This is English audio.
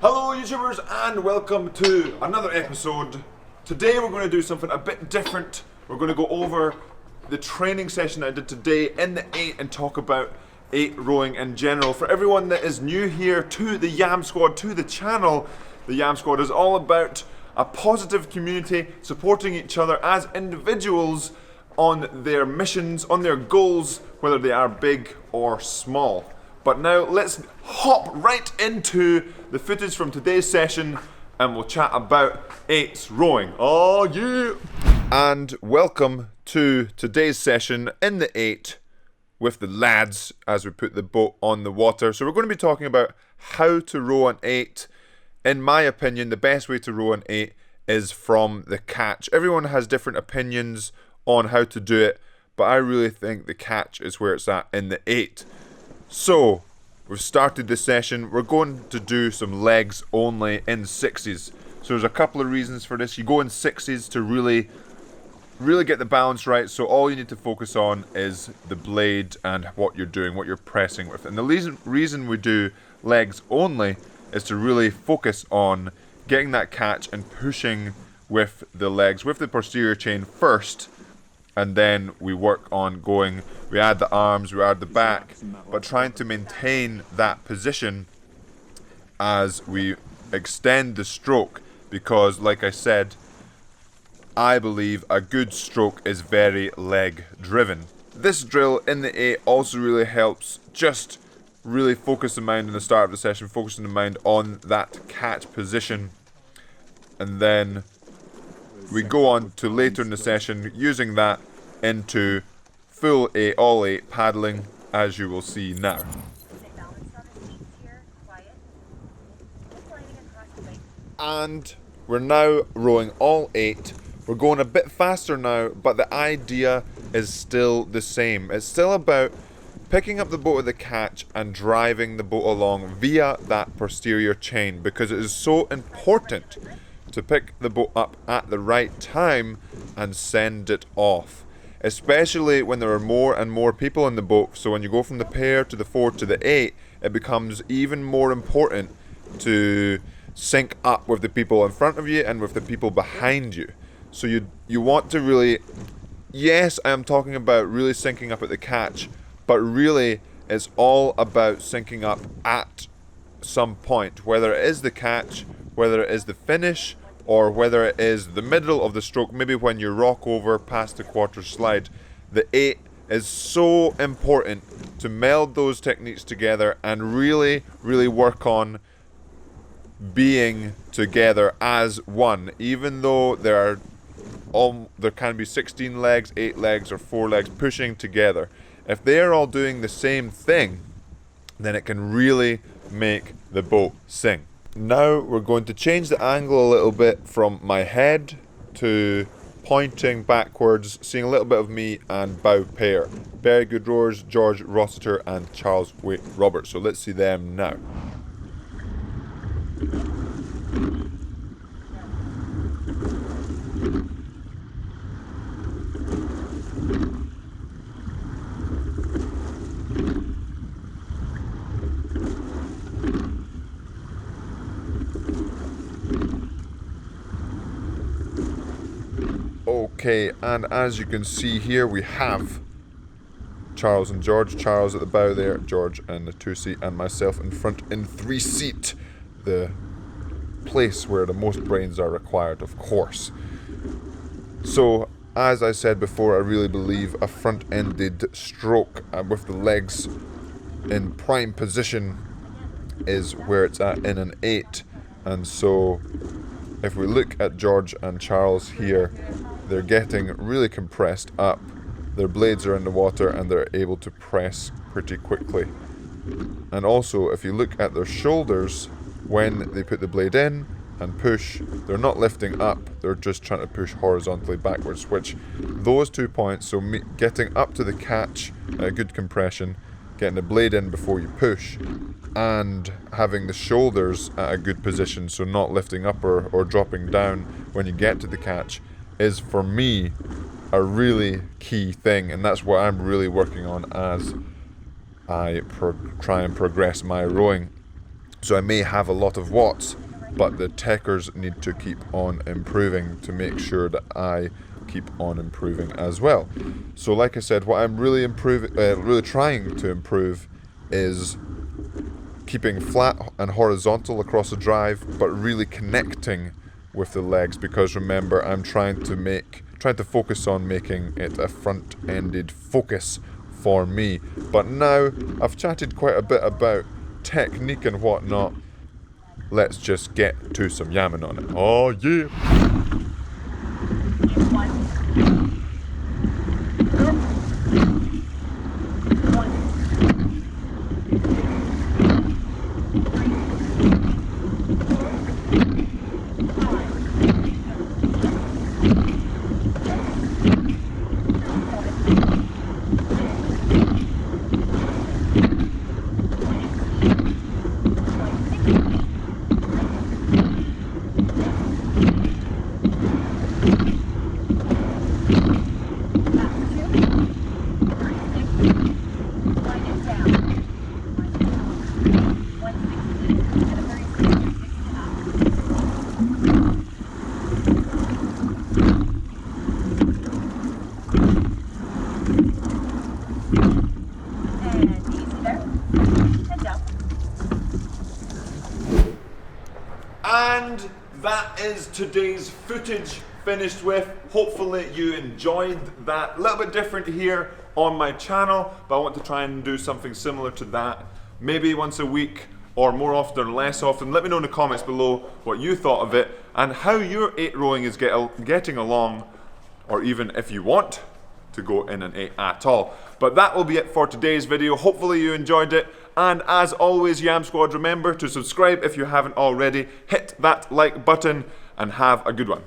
Hello YouTubers and welcome to another episode. Today we're going to do something a bit different. We're going to go over the training session I did today in the 8 and talk about 8 rowing in general. For everyone that is new here to the Yam Squad, to the channel, the Yam Squad is all about a positive community supporting each other as individuals on their missions, on their goals, whether they are big or small. But now let's hop right into the footage from today's session and we'll chat about 8's rowing. Oh yeah! And welcome to today's session in the 8 with the lads as we put the boat on the water. So we're going to be talking about how to row an 8. In my opinion, the best way to row an 8 is from the catch. Everyone has different opinions on how to do it, but I really think the catch is where it's at in the 8. So, we've started this session. We're going to do some legs only in 6s. So there's a couple of reasons for this. You go in 6s to really get the balance right. So all you need to focus on is the blade and what you're doing, what you're pressing with. And the reason we do legs only is to really focus on getting that catch and pushing with the legs, with the posterior chain first. And then we work on going, we add the arms, we add the back, but trying to maintain that position as we extend the stroke, because like I said, I believe a good stroke is very leg driven. This drill in the 8 also really helps just really focus the mind in the start of the session, focusing the mind on that catch position, and then we go on to later in the session using that into full 8, all 8 paddling, as you will see now. And we're now rowing all 8. We're going a bit faster now, but the idea is still the same. It's still about picking up the boat with the catch and driving the boat along via that posterior chain, because it is so important to pick the boat up at the right time and send it off, especially when there are more and more people in the boat. So when you go from the pair to the 4 to the 8, it becomes even more important to sync up with the people in front of you and with the people behind you. So you want to really, yes, I am talking about really syncing up at the catch, but really it's all about syncing up at some point, whether it is the catch, whether it is the finish, or whether it is the middle of the stroke, maybe when you rock over past the quarter slide. The 8 is so important to meld those techniques together and really work on being together as one, even though there can be 16 legs, 8 legs, or 4 legs pushing together. If they are all doing the same thing, then it can really make the boat sing. Now we're going to change the angle a little bit from my head to pointing backwards, seeing a little bit of me and bow pair. Very good rowers, George Rossiter and Charles Wait Roberts. So let's see them now. Okay, and as you can see here, we have Charles and George. Charles at the bow there, George in the 2 seat, and myself in front in 3 seat. The place where the most brains are required, of course. So, as I said before, I really believe a front-ended stroke with the legs in prime position is where it's at in an 8. And so, if we look at George and Charles here, they're getting really compressed up. Their blades are in the water and they're able to press pretty quickly. And also, if you look at their shoulders, when they put the blade in and push, they're not lifting up, they're just trying to push horizontally backwards, which those 2 points, so getting up to the catch at a good compression, getting the blade in before you push, and having the shoulders at a good position, so not lifting up or dropping down when you get to the catch, is for me a really key thing, and that's what I'm really working on as I try and progress my rowing. So I may have a lot of watts, but the techers need to keep on improving to make sure that I keep on improving as well. So like I said, what I'm really trying to improve is keeping flat and horizontal across the drive, but really connecting with the legs, because remember, I'm trying to focus on making it a front-ended focus for me. But now I've chatted quite a bit about technique and whatnot. Let's just get to some yamming on it. Oh yeah! And that is today's footage finished with. Hopefully you enjoyed that. A little bit different here on my channel, but I want to try and do something similar to that. Maybe once a week, or more often or less often. Let me know in the comments below what you thought of it and how your 8 rowing is getting along, or even if you want to go in an 8 at all. But that will be it for today's video. Hopefully you enjoyed it. And as always, Yam Squad, remember to subscribe if you haven't already. Hit that like button and have a good one.